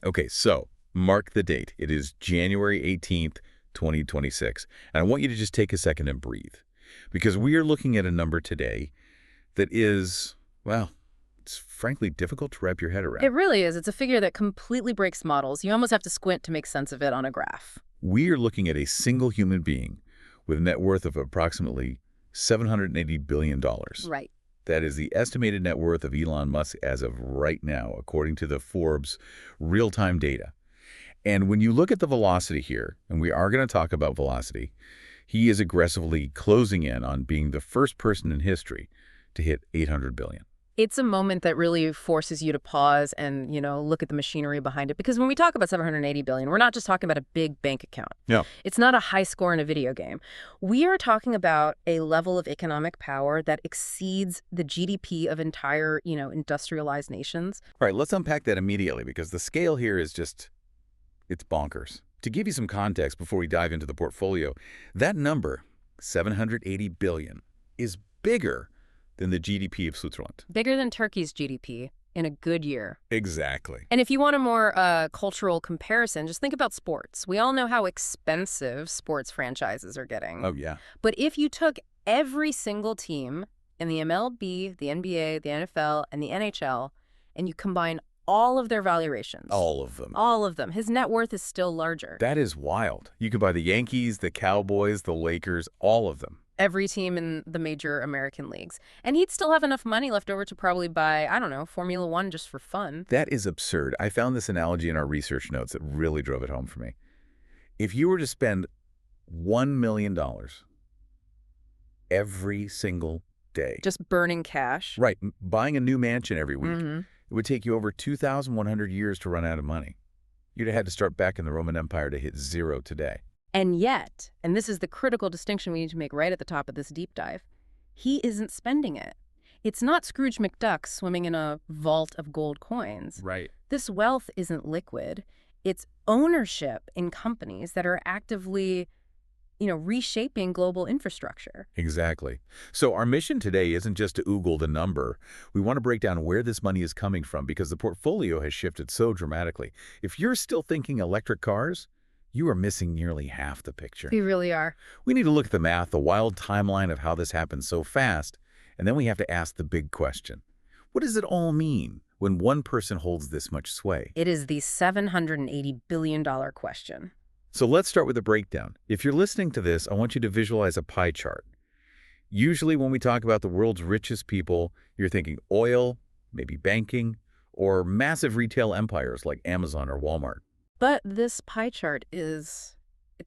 Okay, so mark the date. It is January 18th, 2026. And I want you to just take a second and breathe. Because we are looking at a number today that is, well, it's frankly difficult to wrap your head around. It really is. It's a figure that completely breaks models. You almost have to squint to make sense of it on a graph. We are looking at a single human being with a net worth of approximately $780 billion. Right. That is the estimated net worth of Elon Musk as of right now, according to the Forbes real-time data. And when you look at the velocity here, and we are going to talk about velocity, he is aggressively closing in on being the first person in history to hit 800 billion. It's a moment that really forces you to pause and, look at the machinery behind it. Because when we talk about 780 billion, we're not just talking about a big bank account. Yeah. It's not a high score in a video game. We are talking about a level of economic power that exceeds the GDP of entire, industrialized nations. All right, let's unpack that immediately because the scale here is just, it's bonkers. To give you some context before we dive into the portfolio, that number, 780 billion, is bigger than the GDP of Switzerland. Bigger than Turkey's GDP in a good year. Exactly. And if you want a more cultural comparison, just think about sports. We all know how expensive sports franchises are getting. Oh, yeah. But if you took every single team in the MLB, the NBA, the NFL, and the NHL, and you combine all of their valuations. All of them. All of them. His net worth is still larger. That is wild. You could buy the Yankees, the Cowboys, the Lakers, all of them. Every team in the major American leagues. And he'd still have enough money left over to probably buy, I don't know, Formula One just for fun. That is absurd. I found this analogy in our research notes that really drove it home for me. If you were to spend $1 million every single day. Just burning cash. Right. Buying a new mansion every week. Mm-hmm. It would take you over 2,100 years to run out of money. You'd have had to start back in the Roman Empire to hit zero today. And yet, and this is the critical distinction we need to make right at the top of this deep dive, he isn't spending it. It's not Scrooge McDuck swimming in a vault of gold coins. Right. This wealth isn't liquid. It's ownership in companies that are actively, reshaping global infrastructure. Exactly. So our mission today isn't just to oogle the number. We want to break down where this money is coming from because the portfolio has shifted so dramatically. If you're still thinking electric cars, you are missing nearly half the picture. We really are. We need to look at the math, the wild timeline of how this happened so fast, and then we have to ask the big question. What does it all mean when one person holds this much sway? It is the $780 billion question. So let's start with a breakdown. If you're listening to this, I want you to visualize a pie chart. Usually when we talk about the world's richest people, you're thinking oil, maybe banking, or massive retail empires like Amazon or Walmart. But this pie chart it's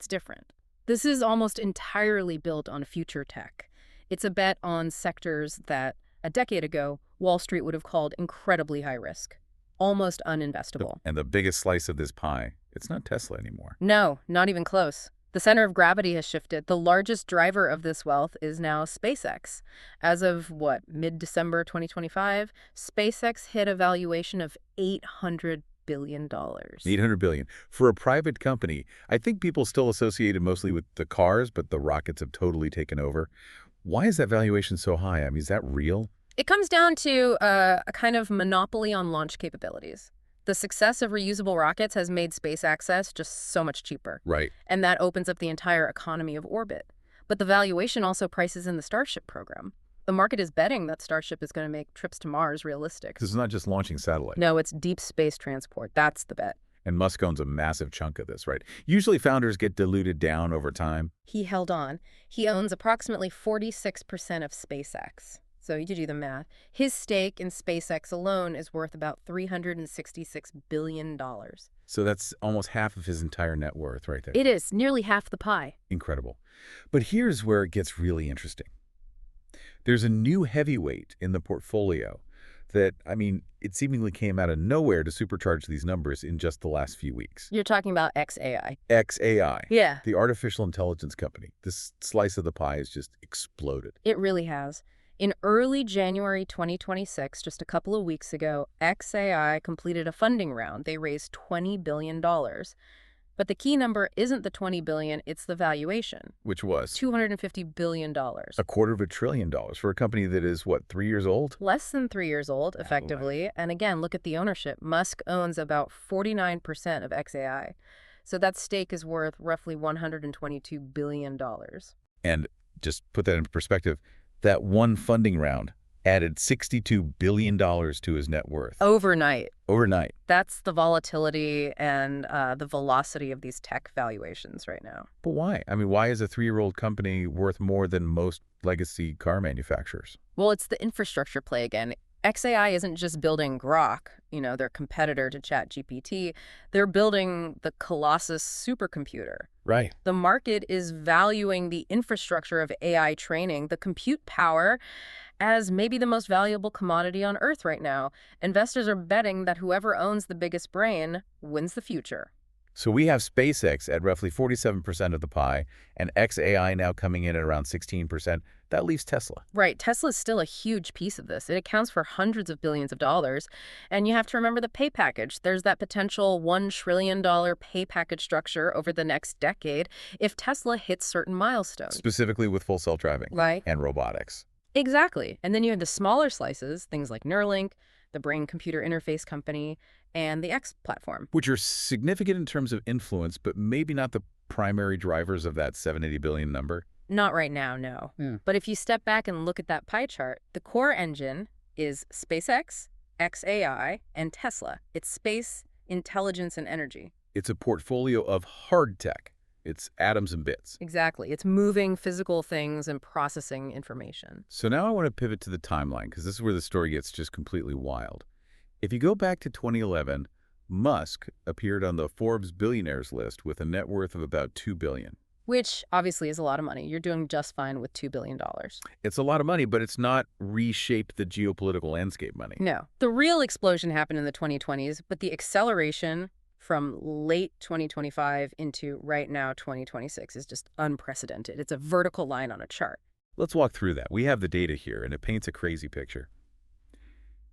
different. This is almost entirely built on future tech. It's a bet on sectors that, a decade ago, Wall Street would have called incredibly high risk, almost uninvestable. And the biggest slice of this pie, it's not Tesla anymore. No, not even close. The center of gravity has shifted. The largest driver of this wealth is now SpaceX. As of, mid-December 2025, SpaceX hit a valuation of $800 billion. $800 billion. For a private company, I think people still associate it mostly with the cars, but the rockets have totally taken over. Why is that valuation so high? I mean, is that real? It comes down to a kind of monopoly on launch capabilities. The success of reusable rockets has made space access just so much cheaper. Right. And that opens up the entire economy of orbit. But the valuation also prices in the Starship program. The market is betting that Starship is going to make trips to Mars realistic. This is not just launching satellites. No, it's deep space transport. That's the bet. And Musk owns a massive chunk of this, right? Usually founders get diluted down over time. He held on. He owns approximately 46% of SpaceX. So you do the math. His stake in SpaceX alone is worth about $366 billion. So that's almost half of his entire net worth right there. It is nearly half the pie. Incredible. But here's where it gets really interesting. There's a new heavyweight in the portfolio that, it seemingly came out of nowhere to supercharge these numbers in just the last few weeks. You're talking about XAI. XAI. Yeah. The artificial intelligence company. This slice of the pie has just exploded. It really has. In early January 2026, just a couple of weeks ago, XAI completed a funding round. They raised $20 billion. But the key number isn't the 20 billion, it's the valuation. Which was $250 billion. $250 billion for a company that is, what, 3 years old? Less than 3 years old, Oh, effectively. And again, look at the ownership. Musk owns about 49% of XAI. So that stake is worth roughly $122 billion. And just put that in perspective, that one funding round added $62 billion to his net worth. Overnight. Overnight. That's the volatility and the velocity of these tech valuations right now. But why? I mean, why is a 3-year-old company worth more than most legacy car manufacturers? Well, it's the infrastructure play again. XAI isn't just building Grok, their competitor to ChatGPT. They're building the Colossus supercomputer. Right. The market is valuing the infrastructure of AI training, the compute power, as maybe the most valuable commodity on Earth right now. Investors are betting that whoever owns the biggest brain wins the future. So we have SpaceX at roughly 47% of the pie, and XAI now coming in at around 16%. That leaves Tesla. Right. Tesla's still a huge piece of this. It accounts for hundreds of billions of dollars. And you have to remember the pay package. There's that potential $1 trillion pay package structure over the next decade if Tesla hits certain milestones. Specifically with full self-driving. Right. And robotics. Exactly. And then you have the smaller slices, things like Neuralink, the brain-computer interface company, and the X platform. Which are significant in terms of influence, but maybe not the primary drivers of that 780 billion number. Not right now, no. But if you step back and look at that pie chart, the core engine is SpaceX, XAI, and Tesla. It's space, intelligence, and energy. It's a portfolio of hard tech. It's atoms and bits. Exactly. It's moving physical things and processing information. So now I want to pivot to the timeline, because this is where the story gets just completely wild. If you go back to 2011, Musk appeared on the Forbes billionaires list with a net worth of about $2 billion. Which obviously is a lot of money. You're doing just fine with $2 billion. It's a lot of money, but it's not reshaped the geopolitical landscape money. No. The real explosion happened in the 2020s, but the acceleration from late 2025 into right now 2026 is just unprecedented. It's a vertical line on a chart. Let's walk through that. We have the data here, and it paints a crazy picture.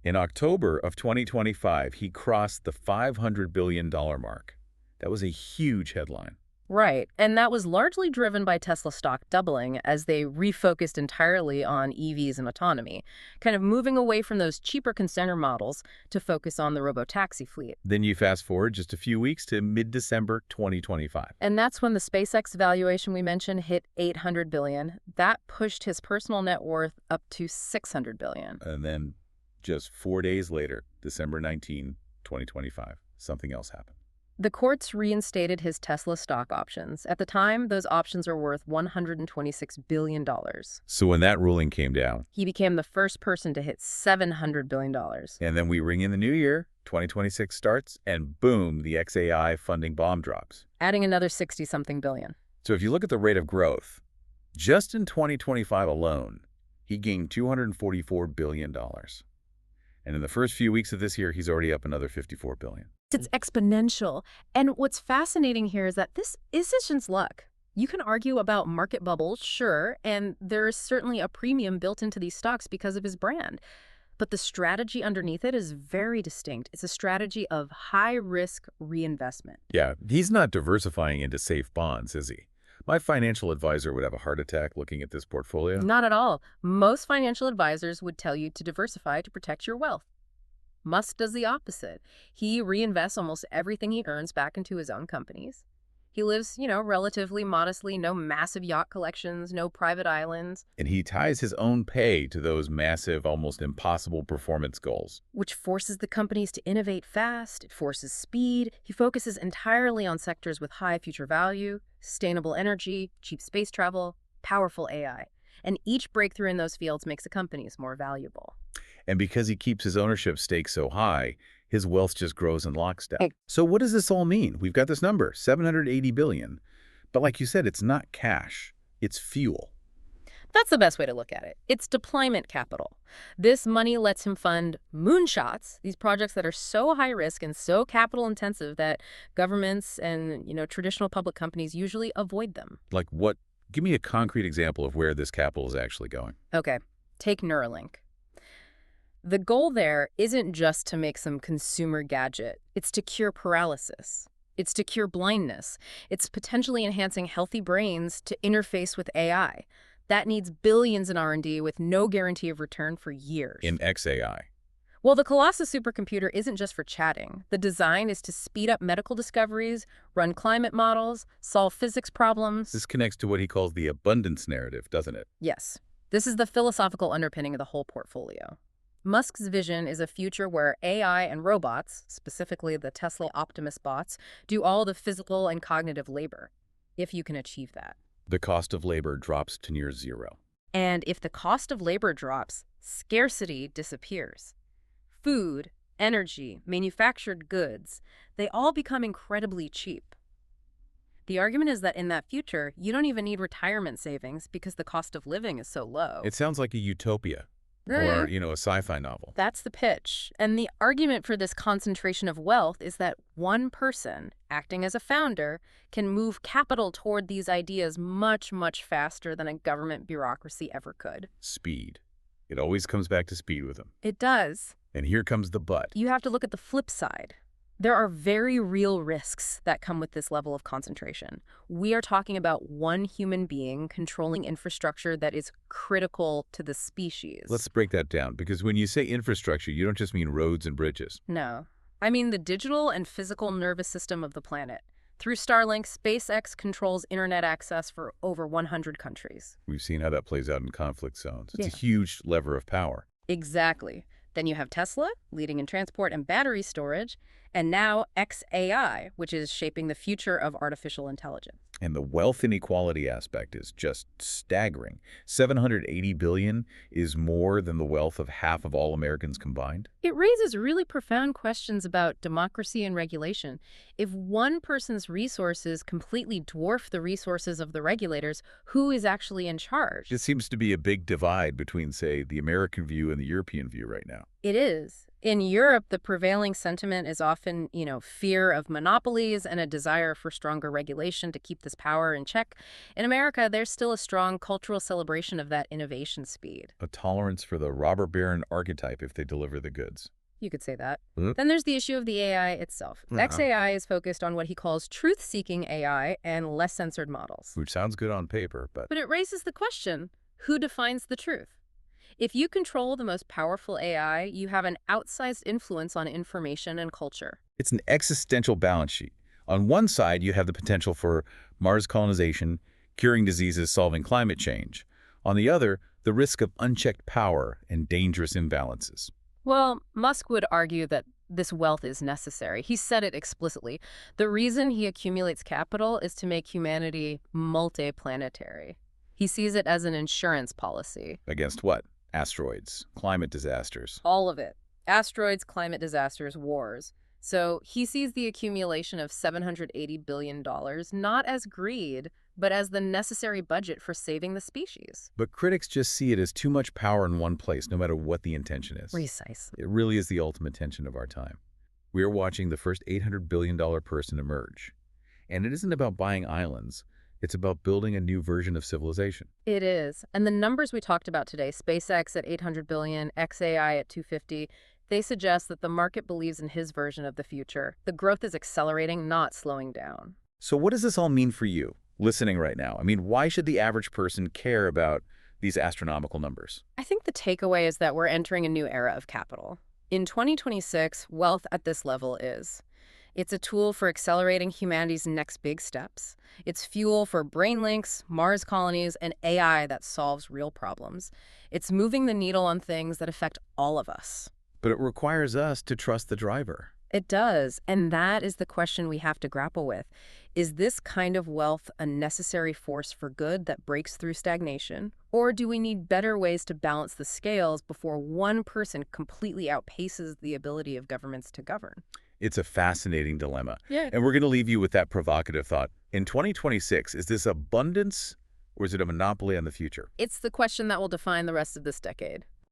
In October of 2025, he crossed the $500 billion mark. That was a huge headline. Right. And that was largely driven by Tesla stock doubling as they refocused entirely on EVs and autonomy, kind of moving away from those cheaper consumer models to focus on the robotaxi fleet. Then you fast forward just a few weeks to mid-December 2025. And that's when the SpaceX valuation we mentioned hit $800 billion. That pushed his personal net worth up to $600 billion. And then just 4 days later, December 19, 2025, something else happened. The courts reinstated his Tesla stock options. At the time, those options are worth $126 billion. So when that ruling came down, he became the first person to hit $700 billion. And then we ring in the new year, 2026 starts, and boom, the XAI funding bomb drops. Adding another 60-something billion. So if you look at the rate of growth, just in 2025 alone, he gained $244 billion. And in the first few weeks of this year, he's already up another $54 billion. It's exponential. And what's fascinating here is that this isn't luck. You can argue about market bubbles, sure, and there is certainly a premium built into these stocks because of his brand. But the strategy underneath it is very distinct. It's a strategy of high-risk reinvestment. Yeah, he's not diversifying into safe bonds, is he? My financial advisor would have a heart attack looking at this portfolio. Not at all. Most financial advisors would tell you to diversify to protect your wealth. Musk does the opposite. He reinvests almost everything he earns back into his own companies. He lives, relatively modestly, no massive yacht collections, no private islands. And he ties his own pay to those massive, almost impossible performance goals. Which forces the companies to innovate fast. It forces speed. He focuses entirely on sectors with high future value, sustainable energy, cheap space travel, powerful AI. And each breakthrough in those fields makes the companies more valuable. And because he keeps his ownership stake so high, his wealth just grows in lockstep. So what does this all mean? We've got this number, $780 billion. But like you said, it's not cash. It's fuel. That's the best way to look at it. It's deployment capital. This money lets him fund moonshots, these projects that are so high risk and so capital intensive that governments and, traditional public companies usually avoid them. Like what? Give me a concrete example of where this capital is actually going. Okay, take Neuralink. The goal there isn't just to make some consumer gadget. It's to cure paralysis. It's to cure blindness. It's potentially enhancing healthy brains to interface with AI. That needs billions in R&D with no guarantee of return for years. In XAI. Well, the Colossus supercomputer isn't just for chatting. The design is to speed up medical discoveries, run climate models, solve physics problems. This connects to what he calls the abundance narrative, doesn't it? Yes, this is the philosophical underpinning of the whole portfolio. Musk's vision is a future where AI and robots, specifically the Tesla Optimus bots, do all the physical and cognitive labor, if you can achieve that. The cost of labor drops to near zero. And if the cost of labor drops, scarcity disappears. Food, energy, manufactured goods, they all become incredibly cheap. The argument is that in that future, you don't even need retirement savings because the cost of living is so low. It sounds like a utopia. Or, a sci-fi novel. That's the pitch. And the argument for this concentration of wealth is that one person, acting as a founder, can move capital toward these ideas much, much faster than a government bureaucracy ever could. Speed. It always comes back to speed with him. It does. And here comes the but. You have to look at the flip side. There are very real risks that come with this level of concentration. We are talking about one human being controlling infrastructure that is critical to the species. Let's break that down, because when you say infrastructure, you don't just mean roads and bridges. No. I mean the digital and physical nervous system of the planet. Through Starlink, SpaceX controls internet access for over 100 countries. We've seen how that plays out in conflict zones. It's Yeah. a huge lever of power. Exactly. Then you have Tesla, leading in transport and battery storage, and now XAI, which is shaping the future of artificial intelligence. And the wealth inequality aspect is just staggering. $780 billion is more than the wealth of half of all Americans combined. It raises really profound questions about democracy and regulation. If one person's resources completely dwarf the resources of the regulators, who is actually in charge? It seems to be a big divide between, say, the American view and the European view right now. It is. In Europe, the prevailing sentiment is often, fear of monopolies and a desire for stronger regulation to keep this power in check. In America, there's still a strong cultural celebration of that innovation speed. A tolerance for the robber baron archetype if they deliver the goods. You could say that. Hmm? Then there's the issue of the AI itself. Uh-huh. XAI is focused on what he calls truth-seeking AI and less censored models. Which sounds good on paper, but But it raises the question, who defines the truth? If you control the most powerful AI, you have an outsized influence on information and culture. it's an existential balance sheet. On one side, you have the potential for Mars colonization, curing diseases, solving climate change. On the other, the risk of unchecked power and dangerous imbalances. Well, Musk would argue that this wealth is necessary. He said it explicitly. The reason he accumulates capital is to make humanity multi-planetary. He sees it as an insurance policy. Against what? Asteroids, climate disasters. All of it. Asteroids, climate disasters, wars. So he sees the accumulation of $780 billion not as greed, but as the necessary budget for saving the species. But critics just see it as too much power in one place, no matter what the intention is. Precisely. It really is the ultimate tension of our time. We are watching the first $800 billion person emerge. And it isn't about buying islands. It's about building a new version of civilization. It is. And the numbers we talked about today, SpaceX at 800 billion, XAI at 250, they suggest that the market believes in his version of the future. The growth is accelerating, not slowing down. So what does this all mean for you, listening right now? I mean, why should the average person care about these astronomical numbers? I think the takeaway is that we're entering a new era of capital. In 2026, wealth at this level it's a tool for accelerating humanity's next big steps. It's fuel for brain links, Mars colonies, and AI that solves real problems. It's moving the needle on things that affect all of us. But it requires us to trust the driver. It does, and that is the question we have to grapple with. Is this kind of wealth a necessary force for good that breaks through stagnation? Or do we need better ways to balance the scales before one person completely outpaces the ability of governments to govern? It's a fascinating dilemma. Yeah. And we're going to leave you with that provocative thought. In 2026, is this abundance or is it a monopoly on the future? It's the question that will define the rest of this decade.